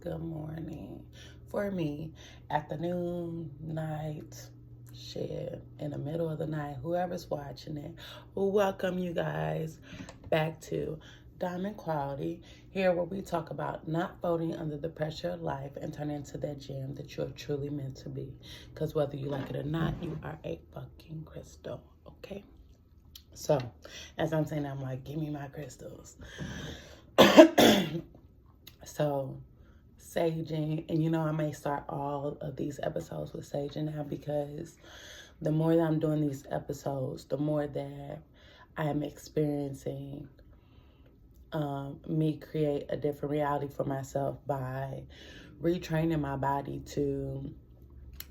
good morning. For me, afternoon, night, shit, in the middle of the night, whoever's watching it, welcome you guys back to Diamond Quality, here where we talk about not folding under the pressure of life and turning into that gem that you're truly meant to be. Because whether you like it or not, you are a fucking crystal, okay? So, as I'm saying, I'm like, give me my crystals. So, saging, and I may start all of these episodes with saging now because the more that I'm doing these episodes, the more that I am experiencing me create a different reality for myself by retraining my body to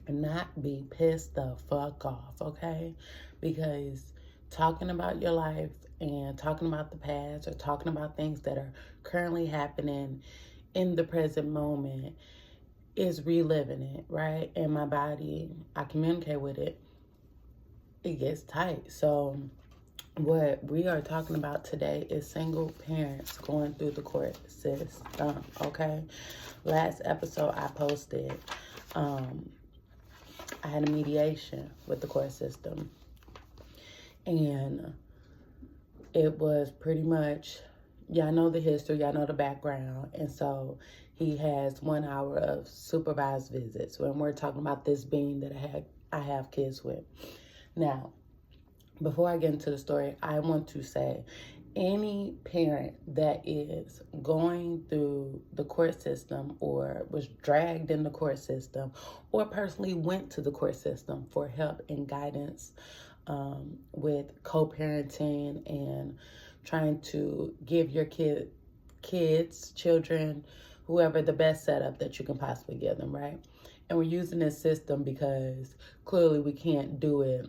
not be pissed the fuck off, okay? Because talking about your life and talking about the past or talking about things that are currently happening in the present moment is reliving it, right? And my body, I communicate with it, it gets tight. So what we are talking about today is single parents going through the court system, okay? Last episode I posted, I had a mediation with the court system, and it was pretty much, y'all know the history, y'all know the background, and so he has 1 hour of supervised visits when we're talking about this being that I have kids with. Now, before I get into the story, I want to say any parent that is going through the court system or was dragged in the court system or personally went to the court system for help and guidance with co-parenting and trying to give your children, whoever, the best setup that you can possibly give them, right? And we're using this system because clearly we can't do it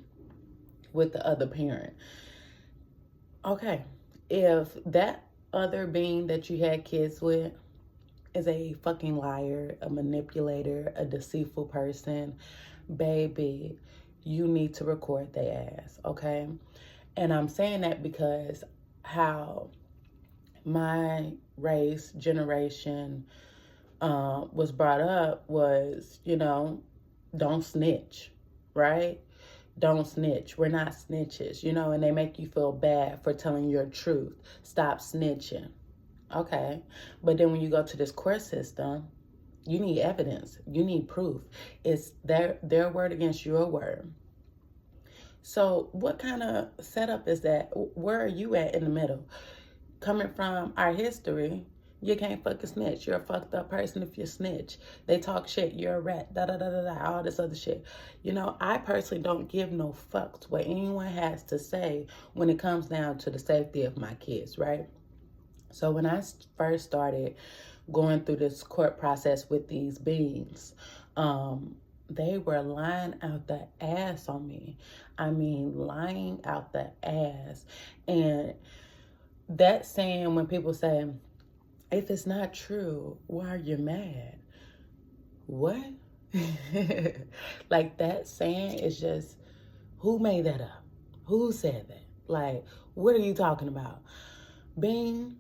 with the other parent. Okay, if that other being that you had kids with is a fucking liar, a manipulator, a deceitful person, baby, you need to record their ass, okay? And I'm saying that because how my race, generation was brought up was, don't snitch, right? Don't snitch. We're not snitches, and they make you feel bad for telling your truth. Stop snitching. Okay. But then when you go to this court system, you need evidence. You need proof. It's their word against your word. So what kind of setup is that? Where are you at in the middle? Coming from our history, you can't fucking snitch. You're a fucked up person if you snitch. They talk shit. You're a rat. Da da da da da. All this other shit. I personally don't give no fucks what anyone has to say when it comes down to the safety of my kids, right? So when I first started going through this court process with these beings, they were lying out the ass on me. I mean, lying out the ass. And that saying, when people say, if it's not true, why are you mad? What? Like, that saying is just, who made that up? Who said that? Like, what are you talking about? Being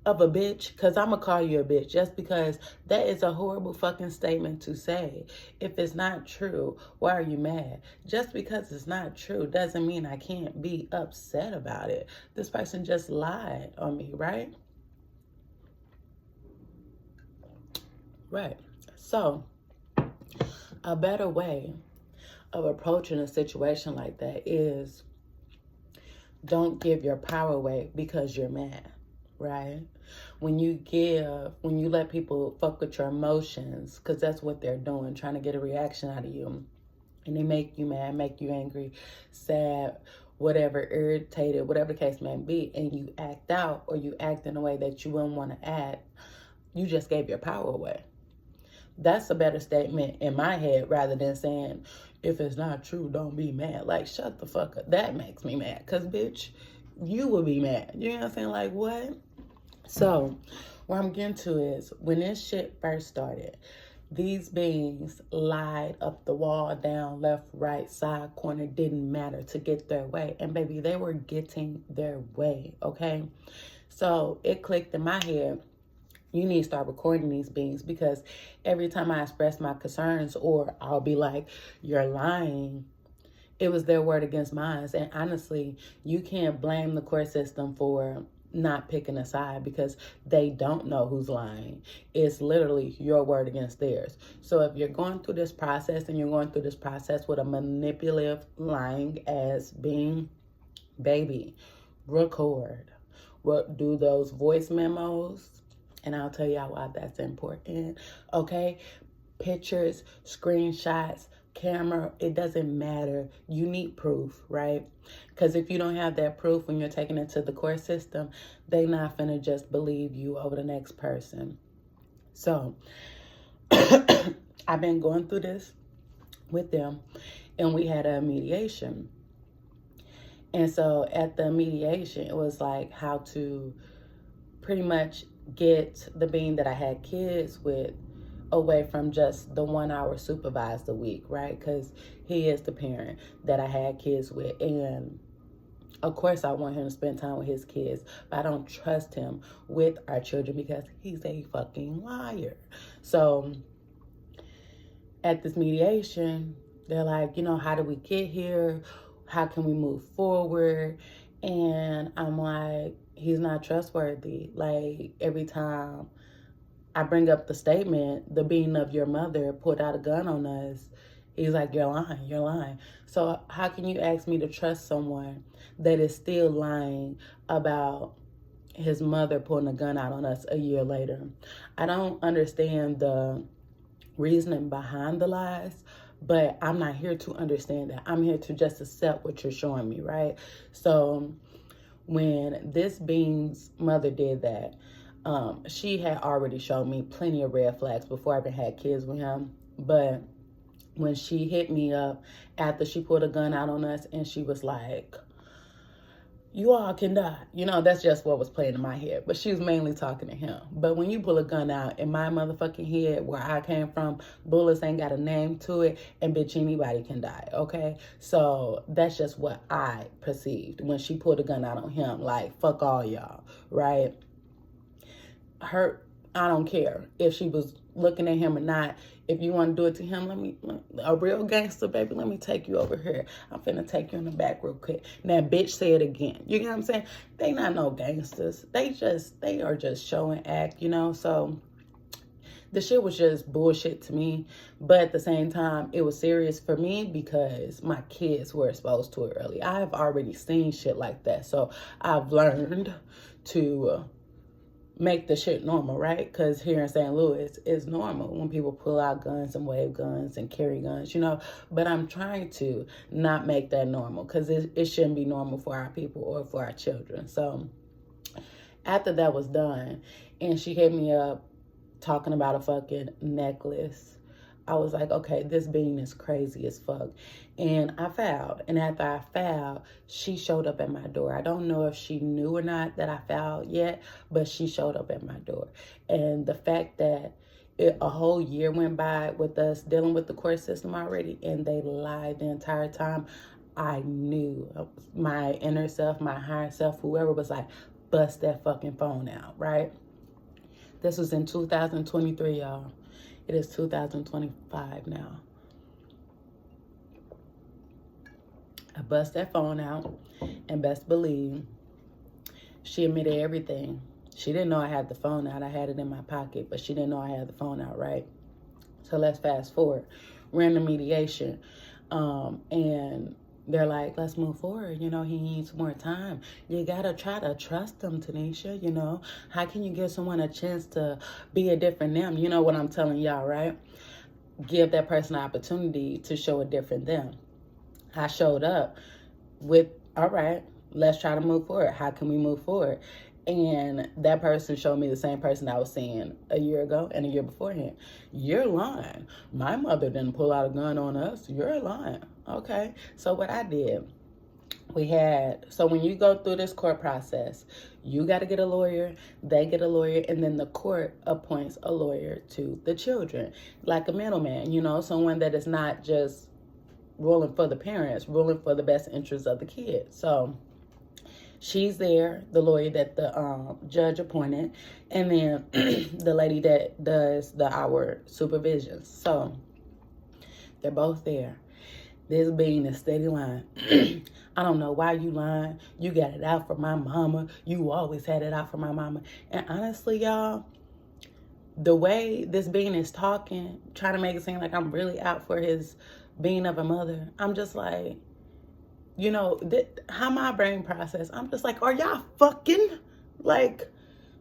of a bitch, because I'm going to call you a bitch just because that is a horrible fucking statement to say. If it's not true, why are you mad? Just because it's not true doesn't mean I can't be upset about it. This person just lied on me, right? Right. So, a better way of approaching a situation like that is don't give your power away because you're mad, right? When you let people fuck with your emotions, because that's what they're doing, trying to get a reaction out of you, and they make you mad, make you angry, sad, whatever, irritated, whatever the case may be, and you act out or you act in a way that you wouldn't want to act, you just gave your power away. That's a better statement in my head rather than saying, if it's not true, don't be mad. Like, shut the fuck up. That makes me mad. Because, bitch, you will be mad. You know what I'm saying? Like, what? So, what I'm getting to is, when this shit first started, these beings lied up the wall, down, left, right, side, corner, didn't matter, to get their way. And, baby, they were getting their way, okay? So, it clicked in my head. You need to start recording these beings, because every time I express my concerns, or I'll be like, you're lying, it was their word against mine. And honestly, you can't blame the court system for not picking a side, because they don't know who's lying. It's literally your word against theirs. So if you're going through this process, and you're going through this process with a manipulative, lying ass being, baby, record. Do those voice memos, and I'll tell y'all why that's important. Okay? Pictures, screenshots, camera, it doesn't matter. You need proof, right? Because if you don't have that proof when you're taking it to the court system, they not finna just believe you over the next person. So I've been going through this with them, and we had a mediation. And so at the mediation, it was like how to pretty much get the being that I had kids with away from just the 1 hour supervised a week, right? Because he is the parent that I had kids with. And of course, I want him to spend time with his kids, but I don't trust him with our children because he's a fucking liar. So at this mediation, they're like, you know, how did we get here? How can we move forward? And I'm like, he's not trustworthy. Like, every time I bring up the statement, the being of your mother pulled out a gun on us, he's like, you're lying, you're lying. So how can you ask me to trust someone that is still lying about his mother pulling a gun out on us a year later? I don't understand the reasoning behind the lies, but I'm not here to understand that. I'm here to just accept what you're showing me, right? So when this being's mother did that, she had already shown me plenty of red flags before I even had kids with him. But when she hit me up after she pulled a gun out on us, and she was like, you all can die. You know, that's just what was playing in my head. But she was mainly talking to him. But when you pull a gun out in my motherfucking head, where I came from, bullets ain't got a name to it, and bitch, anybody can die, okay? So that's just what I perceived when she pulled a gun out on him. Like, fuck all y'all, right? I don't care if she was looking at him or not. If you want to do it to him, a real gangster, baby, let me take you over here. I'm finna take you in the back real quick. Now, bitch, say it again. You get what I'm saying? They not no gangsters. They are just show and act, you know? So the shit was just bullshit to me. But at the same time, it was serious for me because my kids were exposed to it early. I've already seen shit like that. So I've learned to make the shit normal, right? Because here in St. Louis, it's normal when people pull out guns and wave guns and carry guns, you know? But I'm trying to not make that normal, because it shouldn't be normal for our people or for our children. So after that was done, and she hit me up talking about a fucking necklace, I was like, okay, this being is crazy as fuck. And I filed. And after I filed, she showed up at my door. I don't know if she knew or not that I filed yet, but she showed up at my door. And the fact that a whole year went by with us dealing with the court system already, and they lied the entire time, I knew. My inner self, my higher self, whoever was like, bust that fucking phone out, right? This was in 2023, y'all. It is 2025 now. I bust that phone out, and best believe she admitted everything. She didn't know I had the phone out. I had it in my pocket, but she didn't know I had the phone out, right? So let's fast forward. We're in the mediation, and they're like, let's move forward. You know, he needs more time. You got to try to trust him, Tanisha, you know. How can you give someone a chance to be a different them? You know what I'm telling y'all, right? Give that person an opportunity to show a different them. I showed up with, all right, let's try to move forward. How can we move forward? And that person showed me the same person I was seeing a year ago and a year beforehand. You're lying. My mother didn't pull out a gun on us. You're lying. Okay. So what I did, so when you go through this court process, you got to get a lawyer, they get a lawyer, and then the court appoints a lawyer to the children, like a middleman, you know, someone that is not just ruling for the parents, ruling for the best interests of the kids. So She's there, the lawyer that the judge appointed, and then the lady that does our supervision. So they're both there. This being a steady line. I don't know why you lying. You got it out for my mama. You always had it out for my mama. And honestly, y'all, the way this being is talking, trying to make it seem like I'm really out for his being of a mother, I'm just like, you know, how my brain process, I'm just like, are y'all fucking? Like,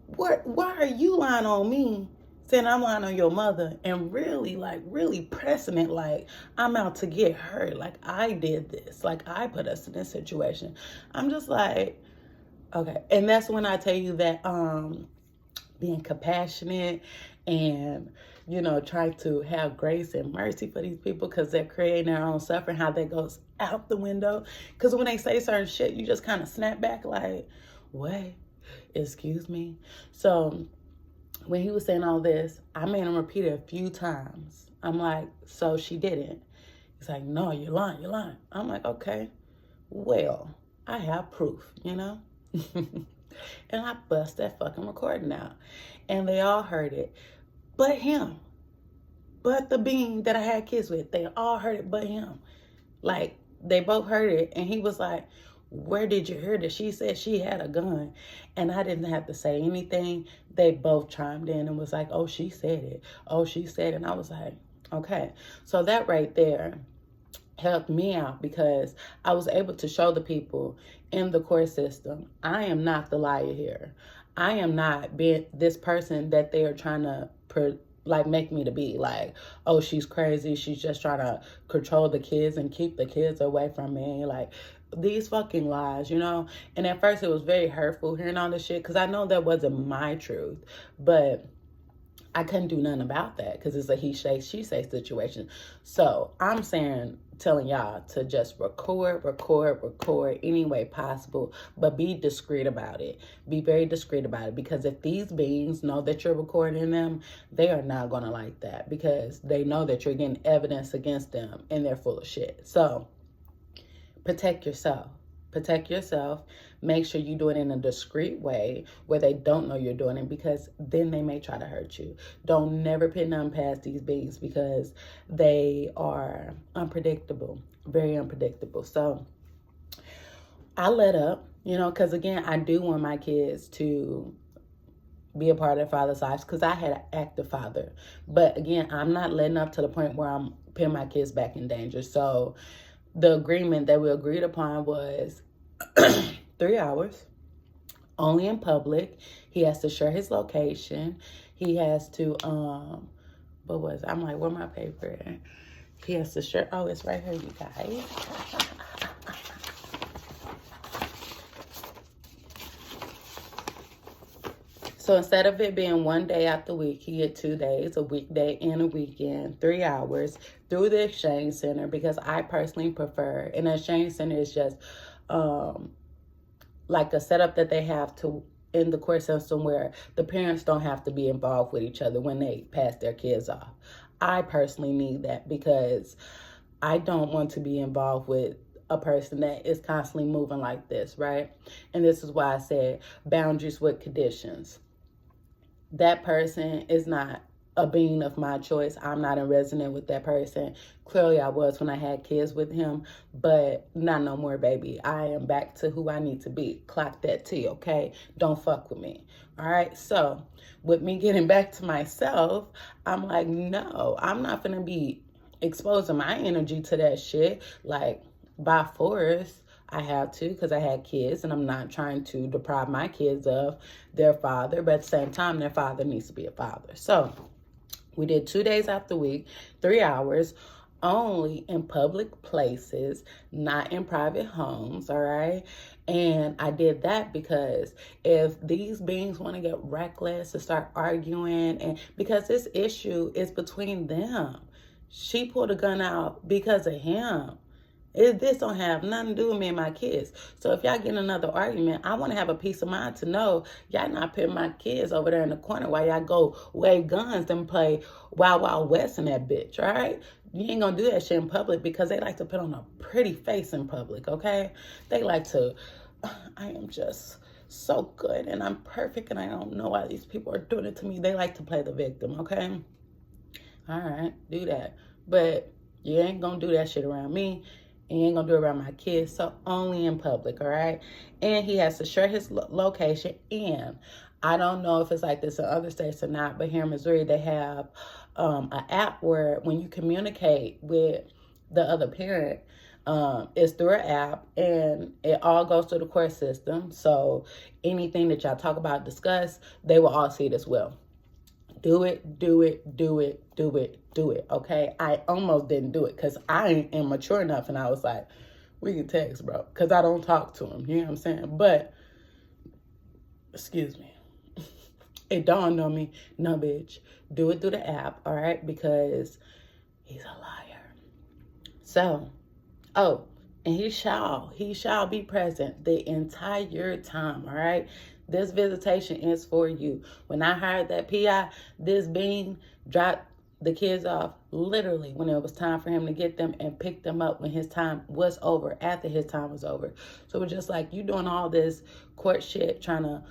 why are you lying on me, saying I'm lying on your mother, and really pressing it like I'm out to get her, like I did this, like I put us in this situation. I'm just like, okay. And that's when I tell you that being compassionate and, you know, try to have grace and mercy for these people because they're creating their own suffering, how that goes out the window. Because when they say certain shit, you just kind of snap back like, what? Excuse me? So when he was saying all this, I made him repeat it a few times. I'm like, so she didn't. He's like, no, you're lying, you're lying. I'm like, okay, well, I have proof, you know? And I bust that fucking recording out. And they all heard it. But him. But the being that I had kids with. They all heard it but him. Like, they both heard it. And he was like, where did you hear that? She said she had a gun. And I didn't have to say anything. They both chimed in and was like, oh, she said it. Oh, she said it. And I was like, okay. So that right there helped me out because I was able to show the people in the court system, I am not the liar here. I am not being this person that they are trying to make me to be. Like, oh, she's crazy. She's just trying to control the kids and keep the kids away from me. Like, these fucking lies, you know? And at first it was very hurtful hearing all this shit because I know that wasn't my truth. But I couldn't do nothing about that because it's a he say, she say situation. So I'm telling y'all to just record any way possible, but be discreet about it. Be very discreet about it because if these beings know that you're recording them, they are not going to like that because they know that you're getting evidence against them and they're full of shit. So protect yourself. Protect yourself. Make sure you do it in a discreet way where they don't know you're doing it because then they may try to hurt you. Don't never put none past these beings because they are unpredictable, very unpredictable. So I let up, you know, because again, I do want my kids to be a part of their father's lives because I had an active father. But again, I'm not letting up to the point where I'm putting my kids back in danger. So the agreement that we agreed upon was 3 hours, only in public. He has to share his location. He has to, I'm like, where my paper at? He has to share, oh, it's right here, you guys. So instead of it being 1 day out the week, he had 2 days, a weekday and a weekend, 3 hours through the exchange center because I personally prefer, and the exchange center is just like a setup that they have to in the court system where the parents don't have to be involved with each other when they pass their kids off. I personally need that because I don't want to be involved with a person that is constantly moving like this, right? And this is why I said boundaries with conditions. That person is not a being of my choice. I'm not in resonance with that person. Clearly I was when I had kids with him, but not no more, baby. I am back to who I need to be. Clock that T, okay? Don't fuck with me. All right? So with me getting back to myself, I'm like, no, I'm not gonna be exposing my energy to that shit. Like, by force, I have to because I had kids and I'm not trying to deprive my kids of their father, but at the same time, their father needs to be a father. So we did 2 days out the week, 3 hours, only in public places, not in private homes, all right? And I did that because if these beings want to get reckless and start arguing, and because this issue is between them, she pulled a gun out because of him. This don't have nothing to do with me and my kids. So if y'all get in another argument, I want to have a peace of mind to know y'all not putting my kids over there in the corner while y'all go wave guns and play Wild Wild West in that bitch, all right? You ain't gonna do that shit in public because they like to put on a pretty face in public, okay? They like to I am just so good and I'm perfect and I don't know why these people are doing it to me. They like to play the victim, okay? All right, do that. But you ain't gonna do that shit around me. You ain't gonna do it around my kids. So only in public, all right? And he has to share his location. And I don't know if it's like this in other states or not, but here in Missouri, they have an app where when you communicate with the other parent, it's through an app and it all goes through the court system. So anything that y'all talk about, discuss, they will all see it as well. Do it, do it, do it, do it, do it, okay? I almost didn't do it because I am mature enough and I was like, we can text, bro, because I don't talk to him, you know what I'm saying? But, excuse me, it dawned on me, no, bitch, do it through the app, all right? Because he's a liar. So, oh, and he shall be present the entire time, all right? This visitation is for you. When I hired that PI, this being dropped the kids off literally when it was time for him to get them and pick them up when his time was over, after his time was over. So it's just like you doing all this court shit, trying to,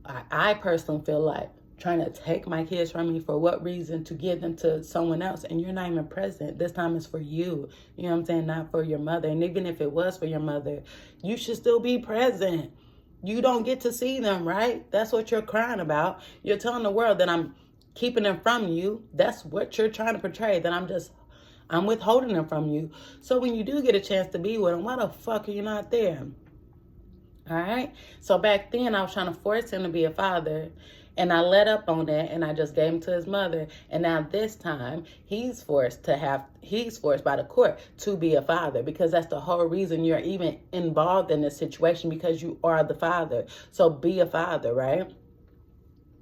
I personally feel like, trying to take my kids from me for what reason, to give them to someone else, and you're not even present. This time is for you. You know what I'm saying? Not for your mother. And even if it was for your mother, you should still be present. You don't get to see them, right? That's what you're crying about. You're telling the world that I'm keeping them from you. That's what you're trying to portray, that I'm withholding them from you. So when you do get a chance to be with them, why the fuck are you not there? All right? So back then, I was trying to force him to be a father, and I let up on that, and I just gave him to his mother. And now this time, he's forced by the court to be a father, because that's the whole reason you're even involved in this situation, because you are the father. So be a father, right?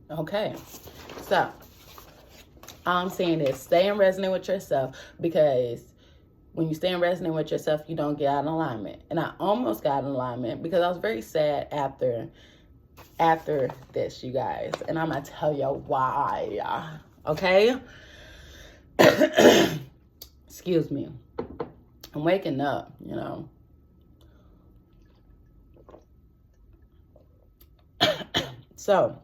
Okay. So all I'm saying is stay in resonance with yourself, because when you stay in resonance with yourself, you don't get out of alignment. And I almost got in alignment because I was very sad after this, you guys. And I'm going to tell you why. Okay? Excuse me. I'm waking up, you know. So,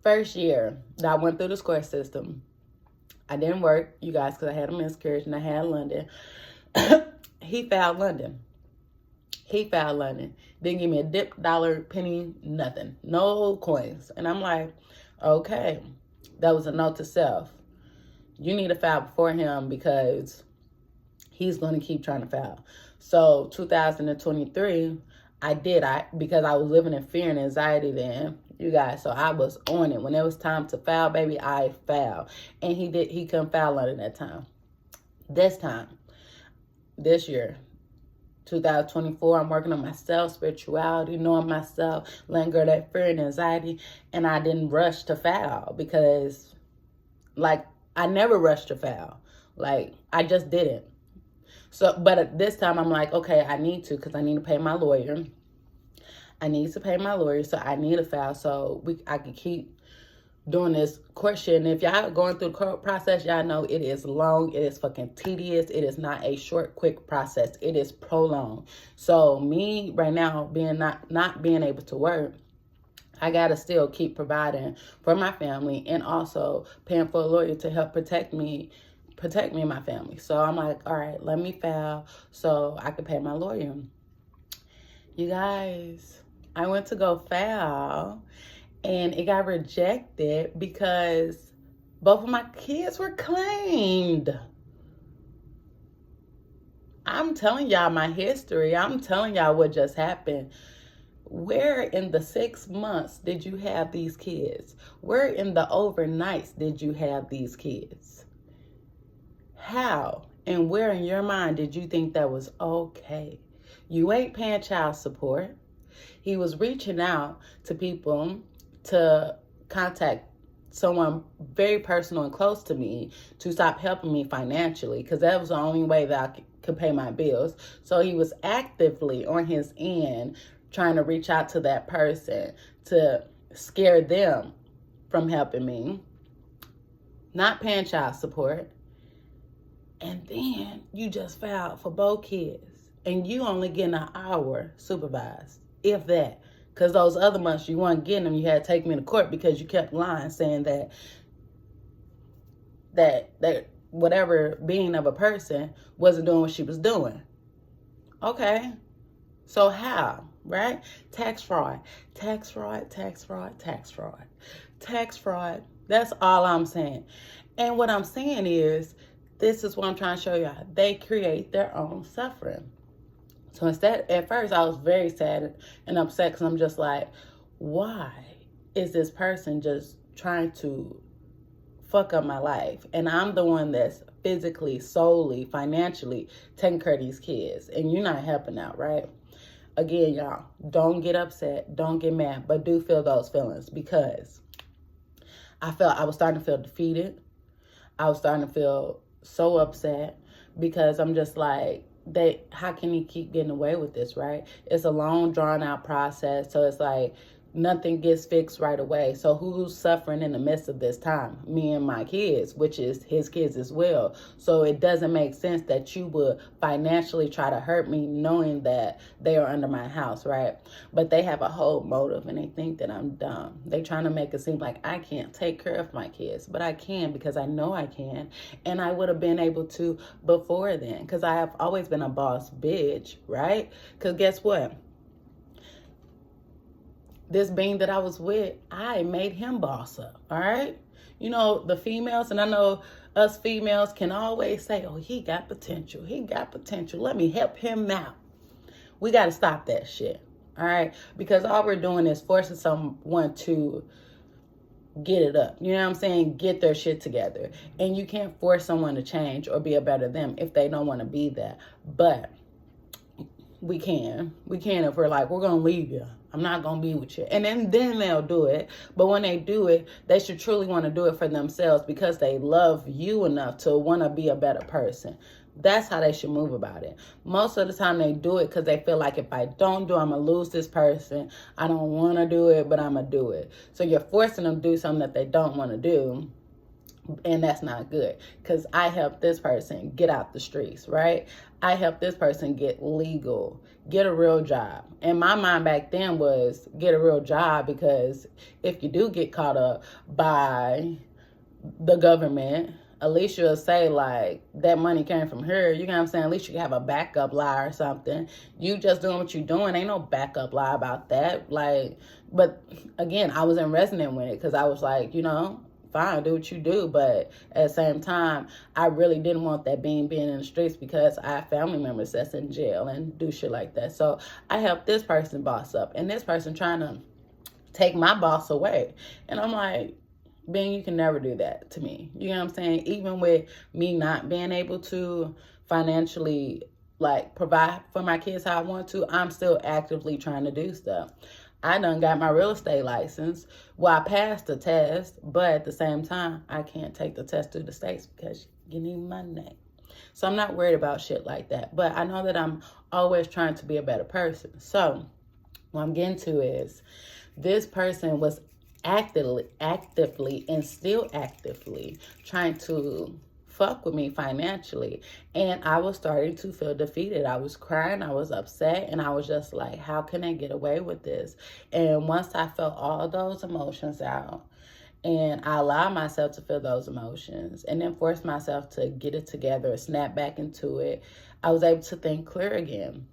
first year that I went through the court system, I didn't work, you guys, because I had a miscarriage and I had London. He filed London. Didn't give me a dip, dollar, penny, nothing. No coins. And I'm like, okay, that was a note to self. You need to file before him because he's going to keep trying to file. So 2023, because I was living in fear and anxiety then, you guys. So I was on it. When it was time to file, baby, I filed. And he couldn't file London that time. This year, 2024, I'm working on myself, spirituality, knowing myself, letting go of that fear and anxiety. And I didn't rush to file because, like, I never rushed to file. Like, I just didn't. So, but at this time, I'm like, okay, I need to, because I need to pay my lawyer. So I need to file so I can keep doing this court shit. And if y'all going through the court process, y'all know it is long. It is fucking tedious. It is not a short, quick process. It is prolonged. So me right now being not being able to work, I gotta still keep providing for my family and also paying for a lawyer to help protect me and my family. So I'm like, all right, let me file so I can pay my lawyer. You guys, I went to go file and it got rejected because both of my kids were claimed. I'm telling y'all my history. I'm telling y'all what just happened. Where in the 6 months did you have these kids? Where in the overnights did you have these kids? How and where in your mind did you think that was okay? You ain't paying child support. He was reaching out to people to contact someone very personal and close to me to stop helping me financially, because that was the only way that I could pay my bills. So he was actively on his end trying to reach out to that person to scare them from helping me, not paying child support. And then you just filed for both kids. and you only getting an hour supervised, if that. Because those other months you weren't getting them, you had to take me to court because you kept lying, saying that whatever being of a person wasn't doing what she was doing. Okay, so how, right? Tax fraud, tax fraud, tax fraud, tax fraud, tax fraud. That's all I'm saying. And what I'm saying is, this is what I'm trying to show y'all. They create their own suffering. So instead, at first, I was very sad and upset because I'm just like, why is this person just trying to fuck up my life? And I'm the one that's physically, solely, financially taking care of these kids. And you're not helping out, right? Again, y'all, don't get upset. Don't get mad. But do feel those feelings, because I was starting to feel defeated. I was starting to feel so upset because I'm just like, how can he keep getting away with this, right? It's a long, drawn out process. So it's like nothing gets fixed right away. So who's suffering in the midst of this time? Me and my kids, which is his kids as well. So it doesn't make sense that you would financially try to hurt me knowing that they are under my house, right? But they have a whole motive and they think that I'm dumb. They trying to make it seem like I can't take care of my kids, but I can, because I know I can. And I would have been able to before then, because I have always been a boss bitch, right? Because guess what? This being that I was with, I made him boss up, all right? You know, the females, and I know us females can always say, oh, he got potential. He got potential. Let me help him out. We got to stop that shit, all right? Because all we're doing is forcing someone to get it up. You know what I'm saying? Get their shit together. And you can't force someone to change or be a better them if they don't want to be that. But we can if we're like, we're going to leave you. I'm not going to be with you. And then they'll do it. But when they do it, they should truly want to do it for themselves, because they love you enough to want to be a better person. That's how they should move about it. Most of the time they do it because they feel like, if I don't do it, I'm going to lose this person. I don't want to do it, but I'm going to do it. So you're forcing them to do something that they don't want to do. And that's not good, because I helped this person get out the streets, right? I helped this person get legal, get a real job. And my mind back then was get a real job, because if you do get caught up by the government, at least you'll say, like, that money came from her. You know what I'm saying? At least you can have a backup lie or something. You just doing what you're doing. Ain't no backup lie about that. Like, but again, I wasn't resonant with it, because I was like, you know, fine, do what you do. But at the same time, I really didn't want that being in the streets, because I have family members that's in jail and do shit like that. So I helped this person boss up, and this person trying to take my boss away. And I'm like, Ben, you can never do that to me. You know what I'm saying? Even with me not being able to financially, like, provide for my kids how I want to, I'm still actively trying to do stuff. I done got my real estate license. Well, I passed the test, but at the same time, I can't take the test through the states because you need money. So I'm not worried about shit like that. But I know that I'm always trying to be a better person. So what I'm getting to is, this person was actively and still actively trying to fuck with me financially, and I was starting to feel defeated. I was crying, I was upset, and I was just like, how can I get away with this? And once I felt all those emotions out, and I allowed myself to feel those emotions and then forced myself to get it together, snap back into it, I was able to think clear again.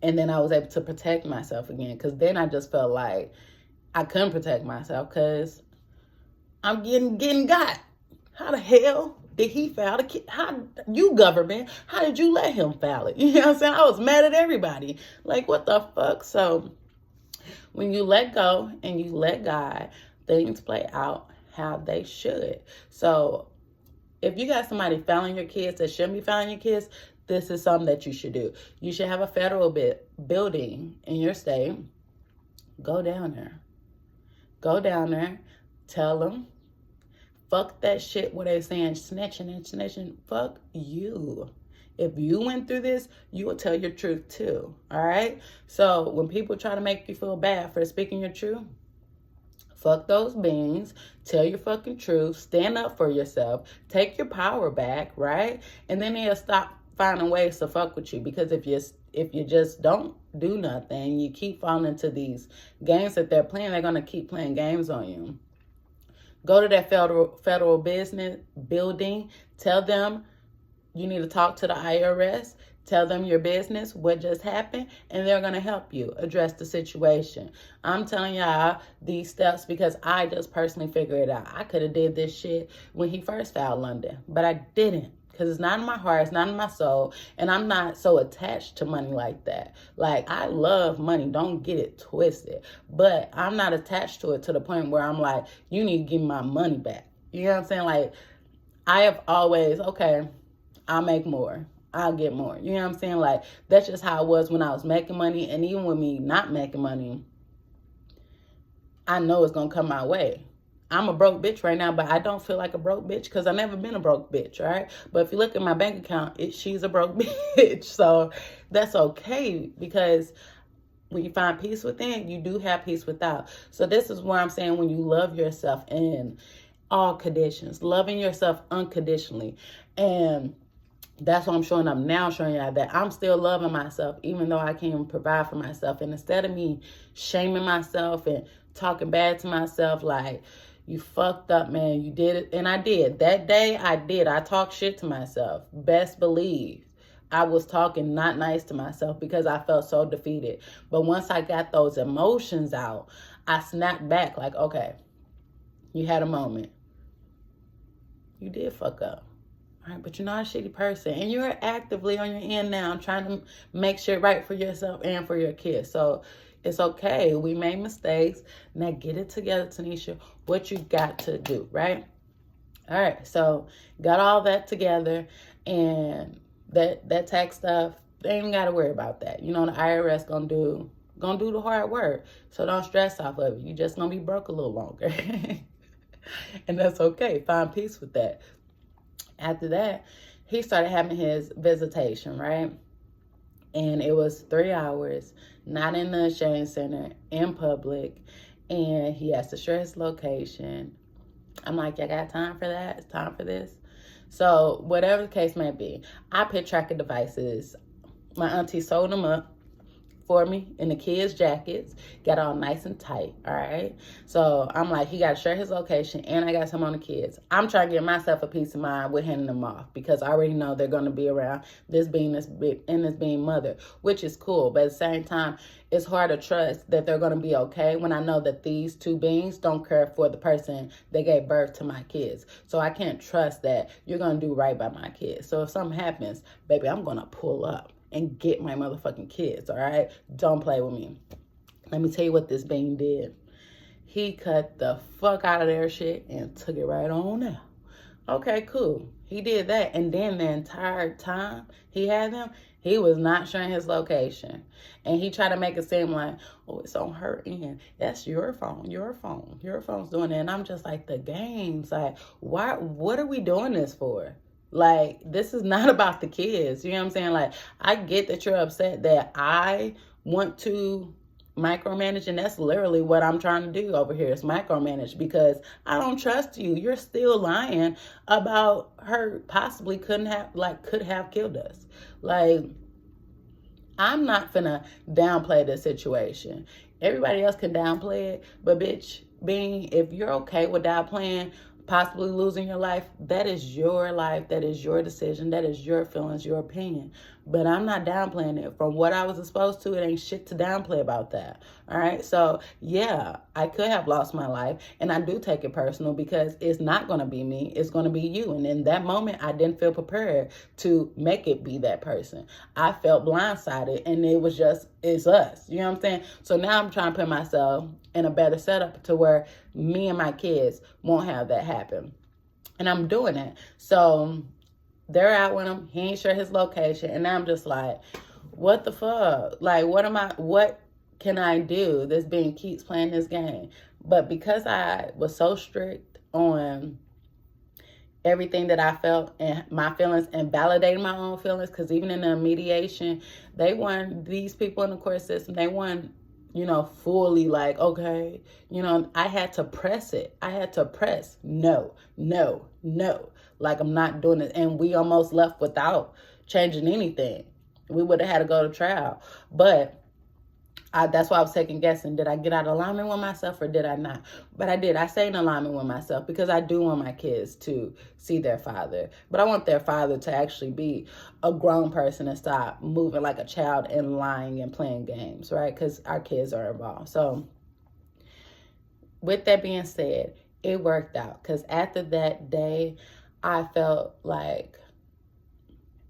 And then I was able to protect myself again, because then I just felt like I couldn't protect myself because I'm getting got. How the hell did he file the kid? How, you government, how did you let him file it? You know what I'm saying? I was mad at everybody. Like, what the fuck? So when you let go and you let God, things play out how they should. So if you got somebody filing your kids that shouldn't be filing your kids, this is something that you should do. You should have a federal building in your state. Go down there. Go down there. Tell them. Fuck that shit where they saying snitching and snitching. Fuck you. If you went through this, you will tell your truth too. All right? So when people try to make you feel bad for speaking your truth, fuck those beings. Tell your fucking truth. Stand up for yourself. Take your power back, right? And then they'll stop finding ways to fuck with you, because if you just don't do nothing, you keep falling into these games that they're playing, they're gonna keep playing games on you. Go to that federal business building. Tell them you need to talk to the IRS. Tell them your business, what just happened, and they're going to help you address the situation. I'm telling y'all these steps because I just personally figured it out. I could have did this shit when he first filed London, but I didn't, because it's not in my heart, it's not in my soul, and I'm not so attached to money like that. Like, I love money, don't get it twisted, but I'm not attached to it to the point where I'm like, you need to give me my money back. You know what I'm saying? Like, I have always, okay, I'll make more, I'll get more. You know what I'm saying? Like, that's just how it was when I was making money, and even with me not making money, I know it's gonna come my way. I'm a broke bitch right now, but I don't feel like a broke bitch because I've never been a broke bitch, right? But if you look at my bank account, she's a broke bitch. So that's okay, because when you find peace within, you do have peace without. So this is where I'm saying, when you love yourself in all conditions, loving yourself unconditionally. And that's what I'm showing up now, showing y'all that I'm still loving myself, even though I can't even provide for myself. And instead of me shaming myself and talking bad to myself, like, you fucked up, man, you did it. And I did. That day, I did. I talked shit to myself. Best believe I was talking not nice to myself because I felt so defeated. But once I got those emotions out, I snapped back like, okay, you had a moment. You did fuck up. All right, but you're not a shitty person. And you're actively on your end now trying to make sure right for yourself and for your kids. So it's okay. We made mistakes. Now get it together, Tanisha. What you got to do, right? All right, so got all that together, and that tax stuff, they ain't got to worry about that. You know, the IRS gonna do the hard work. So don't stress off of it. You just gonna be broke a little longer. And that's okay. Find peace with that. After that, he started having his visitation, right? And it was 3 hours, not in the exchange center, in public. And he has to share his location. I'm like, I got time for that? It's time for this? So whatever the case may be, I put tracker devices. My auntie sold them up for me in the kids' jackets, got all nice and tight, all right? So I'm like, he got to share his location, and I got some on the kids. I'm trying to give myself a peace of mind with handing them off, because I already know they're going to be around, this being mother, which is cool. But at the same time, it's hard to trust that they're going to be okay when I know that these two beings don't care for the person that gave birth to my kids. So I can't trust that you're going to do right by my kids. So if something happens, baby, I'm going to pull up and get my motherfucking kids, all right? Don't play with me. Let me tell you what this being did. He cut the fuck out of their shit and took it right on out. Okay, cool. He did that. And then the entire time he had them, he was not sharing his location. And he tried to make it seem like, oh, it's on her end. That's your phone. Your phone's doing it. And I'm just like, the games. Like, why? What are we doing this for? Like, this is not about the kids. You know what I'm saying? Like, I get that you're upset that I want to micromanage, and that's literally what I'm trying to do over here, is micromanage, because I don't trust you. You're still lying about her possibly could have killed us. Like, I'm not finna downplay this situation. Everybody else can downplay it, but bitch, if you're okay with downplaying possibly losing your life, that is your life, that is your decision, that is your feelings, your opinion. But I'm not downplaying it. From what I was exposed to, it ain't shit to downplay about that. All right. So yeah, I could have lost my life, and I do take it personal, because it's not going to be me. It's going to be you. And in that moment, I didn't feel prepared to make it be that person. I felt blindsided, and it was just, it's us. You know what I'm saying? So now I'm trying to put myself in a better setup to where me and my kids won't have that happen. And I'm doing it. So they're out with him. He ain't sure his location. And I'm just like, what the fuck? Like, what can I do? This being keeps playing this game. But because I was so strict on everything that I felt and my feelings, and validating my own feelings, because even in the mediation, these people in the court system, they weren't, fully like, okay, I had to press it. I had to press no. Like, I'm not doing it. And we almost left without changing anything. We would have had to go to trial. But that's why I was second guessing. Did I get out of alignment with myself or did I not? But I did. I stayed in alignment with myself because I do want my kids to see their father. But I want their father to actually be a grown person and stop moving like a child and lying and playing games, right? Because our kids are involved. So with that being said, it worked out. Because after that day, I felt like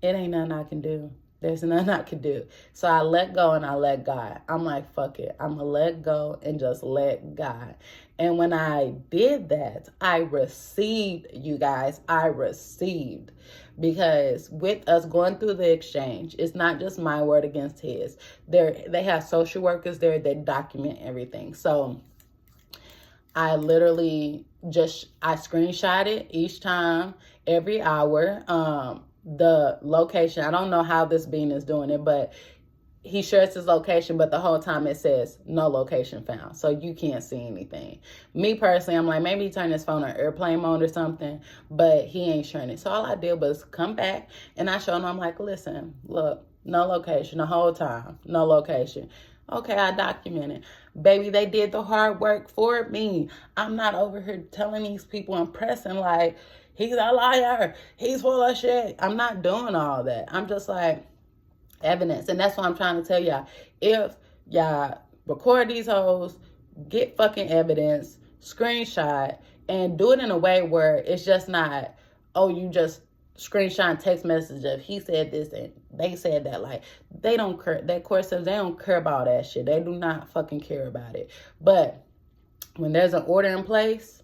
it ain't nothing I can do. There's nothing I could do. So I let go and I let God. I'm like, fuck it. I'm going to let go and just let God. And when I did that, I received, you guys. I received. Because with us going through the exchange, it's not just my word against his. They have social workers there that document everything. So I literally I screenshot it each time, every hour. The location, I don't know how this being is doing it, but he shares his location, but the whole time it says no location found, so you can't see anything. Me personally, I'm like, maybe he turned his phone on airplane mode or something, but he ain't sharing it. So all I did was come back and I showed him, I'm like, listen, look, no location the whole time, no location. Okay, I documented. Baby, they did the hard work for me. I'm not over here telling these people and pressing like, he's a liar, he's full of shit. I'm not doing all that. I'm just like, evidence. And that's what I'm trying to tell y'all. If y'all record these hoes, get fucking evidence, screenshot, and do it in a way where it's just not, oh, you just screenshot text message of he said this and they said that. Like, they don't care. That court says they don't care about that shit. They do not fucking care about it. But when there's an order in place,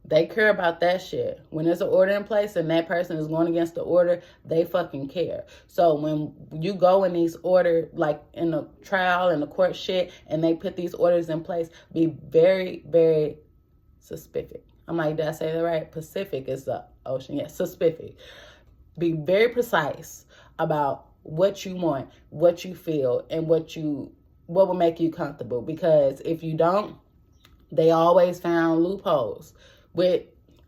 they care about that shit. When there's an order in place and that person is going against the order, they fucking care. So when you go in these orders, like in the trial and the court shit, and they put these orders in place, be very, very specific. I'm like, did I say that right? Pacific is the ocean. Yeah, specific. Be very precise about what you want, what you feel, and what will make you comfortable. Because if you don't, they always found loopholes.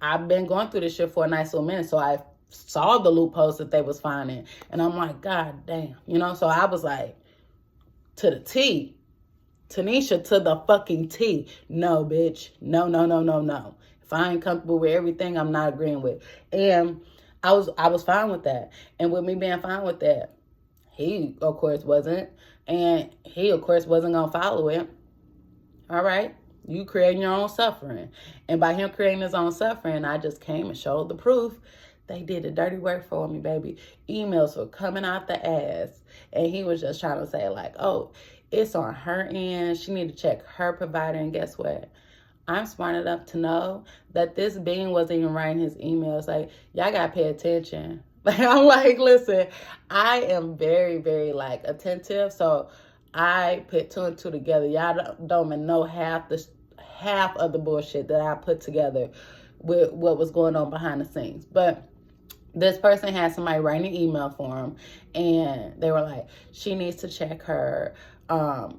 I've been going through this shit for a nice little minute, so I saw the loopholes that they was finding, and I'm like, God damn, so I was like, to the T, Tanisha, to the fucking T. No, bitch, no. If I ain't comfortable with everything, I'm not agreeing with. And I was fine with that, and with me being fine with that, he of course wasn't, and he of course wasn't gonna follow it. All right. You creating your own suffering. And by him creating his own suffering, I just came and showed the proof. They did the dirty work for me, baby. Emails were coming out the ass. And he was just trying to say like, oh, it's on her end. She need to check her provider. And guess what? I'm smart enough to know that this being wasn't even writing his emails. Like, y'all got to pay attention. Like, I'm like, listen, I am very, very like attentive. So I put two and two together. Y'all don't even know half of the bullshit that I put together with what was going on behind the scenes. But this person had somebody write an email for him, and they were like, she needs to check her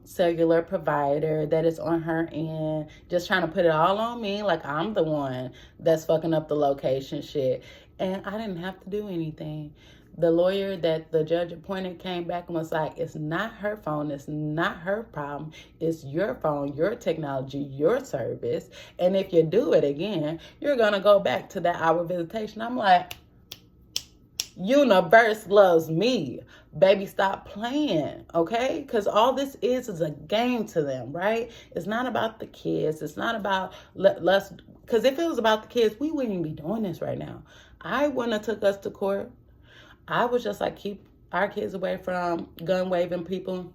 cellular provider that is on her end, just trying to put it all on me like I'm the one that's fucking up the location shit. And I didn't have to do anything. The lawyer that the judge appointed came back and was like, it's not her phone. It's not her problem. It's your phone, your technology, your service. And if you do it again, you're going to go back to that hour visitation. I'm like, universe loves me. Baby, stop playing, okay? Because all this is a game to them, right? It's not about the kids. It's not about let's, because if it was about the kids, we wouldn't even be doing this right now. I wouldn't have took us to court. I was just like, keep our kids away from gun waving people.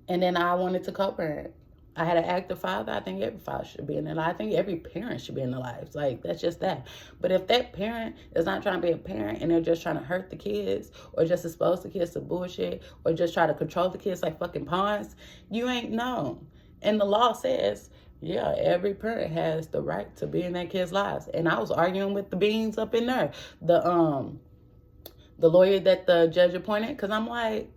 And then I wanted to co-parent. I had an active father. I think every father should be in their life. I think every parent should be in their lives. Like, that's just that. But if that parent is not trying to be a parent and they're just trying to hurt the kids or just expose the kids to bullshit or just try to control the kids like fucking pawns, you ain't known. And the law says, yeah, every parent has the right to be in their kids' lives. And I was arguing with the beans up in there. The lawyer that the judge appointed, because I'm like,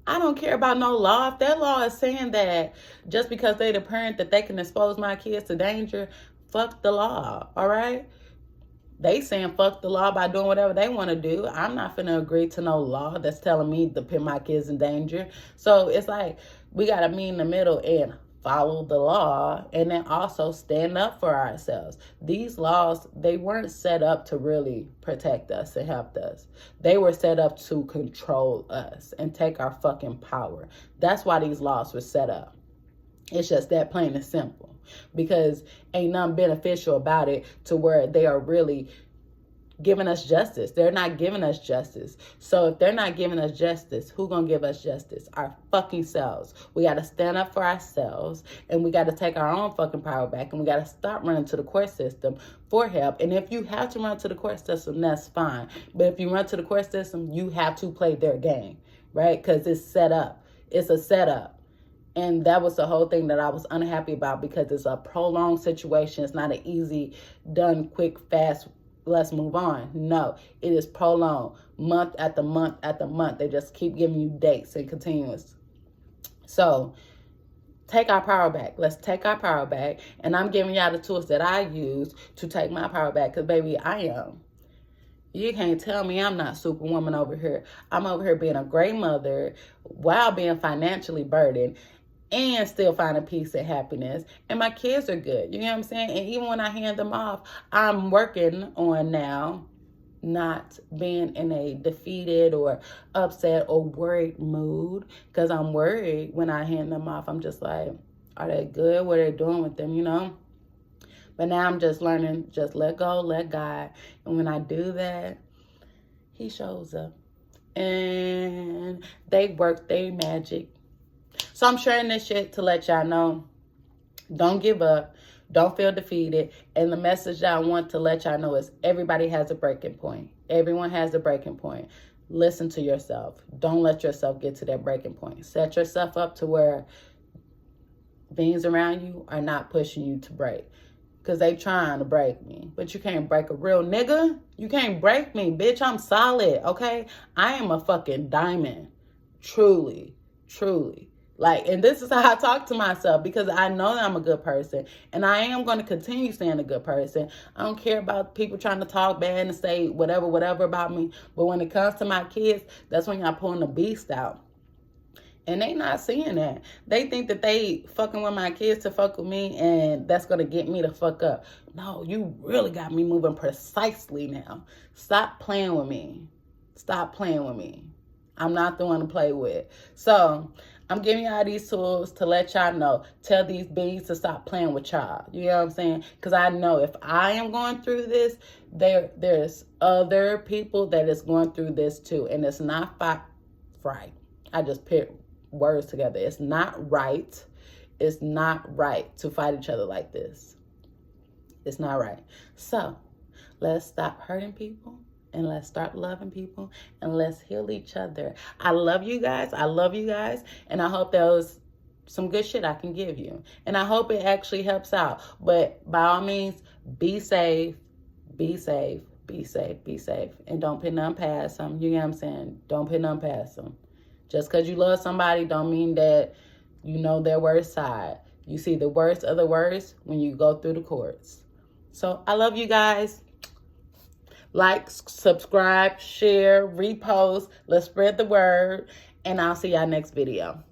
I don't care about no law. If that law is saying that just because they're the parent that they can expose my kids to danger, fuck the law, all right? They saying fuck the law by doing whatever they want to do. I'm not finna agree to no law that's telling me to put my kids in danger. So it's like we gotta meet in the middle and follow the law, and then also stand up for ourselves. These laws, they weren't set up to really protect us and help us. They were set up to control us and take our fucking power. That's why these laws were set up. It's just that plain and simple, because ain't nothing beneficial about it to where they are really giving us justice. They're not giving us justice. So if they're not giving us justice, who gonna give us justice? Our fucking selves. We gotta stand up for ourselves, and we gotta take our own fucking power back, and we gotta stop running to the court system for help. And if you have to run to the court system, that's fine. But if you run to the court system, you have to play their game, right? Because it's set up. It's a setup. And that was the whole thing that I was unhappy about, because it's a prolonged situation. It's not an easy, done, quick, fast, let's move on. No, it is prolonged, month after month after month. They just keep giving you dates and continuous. So take our power back. Let's take our power back. And I'm giving y'all the tools that I use to take my power back, because baby, I am. You can't tell me I'm not superwoman over here. I'm over here being a great mother while being financially burdened, and still finding peace and happiness. And my kids are good. You know what I'm saying? And even when I hand them off, I'm working on now not being in a defeated or upset or worried mood, because I'm worried when I hand them off. I'm just like, are they good? What are they doing with them, you know? But now I'm just learning, just let go, let God. And when I do that, he shows up. And they work their magic. So I'm sharing this shit to let y'all know, don't give up, don't feel defeated. And the message that I want to let y'all know is everybody has a breaking point. Everyone has a breaking point. Listen to yourself. Don't let yourself get to that breaking point. Set yourself up to where things around you are not pushing you to break, because they trying to break me. But you can't break a real nigga. You can't break me, bitch. I'm solid, okay? I am a fucking diamond. Truly, truly. Like, and this is how I talk to myself, because I know that I'm a good person, and I am going to continue staying a good person. I don't care about people trying to talk bad and say whatever about me. But when it comes to my kids, that's when y'all pulling the beast out. And they not seeing that. They think that they fucking with my kids to fuck with me, and that's going to get me to fuck up. No, you really got me moving precisely now. Stop playing with me. Stop playing with me. I'm not the one to play with. So I'm giving y'all these tools to let y'all know. Tell these beings to stop playing with y'all. You know what I'm saying? Because I know if I am going through this, there's other people that is going through this too. And it's not right. I just put words together. It's not right. It's not right to fight each other like this. It's not right. So let's stop hurting people. And let's start loving people, and let's heal each other. I love you guys. I love you guys. And I hope that was some good shit I can give you. And I hope it actually helps out. But by all means, be safe, be safe, be safe, be safe. And don't put none past them. You know what I'm saying? Don't put none past them. Just because you love somebody don't mean that you know their worst side. You see the worst of the worst when you go through the courts. So I love you guys. Like, subscribe, share, repost. Let's spread the word. And I'll see y'all next video.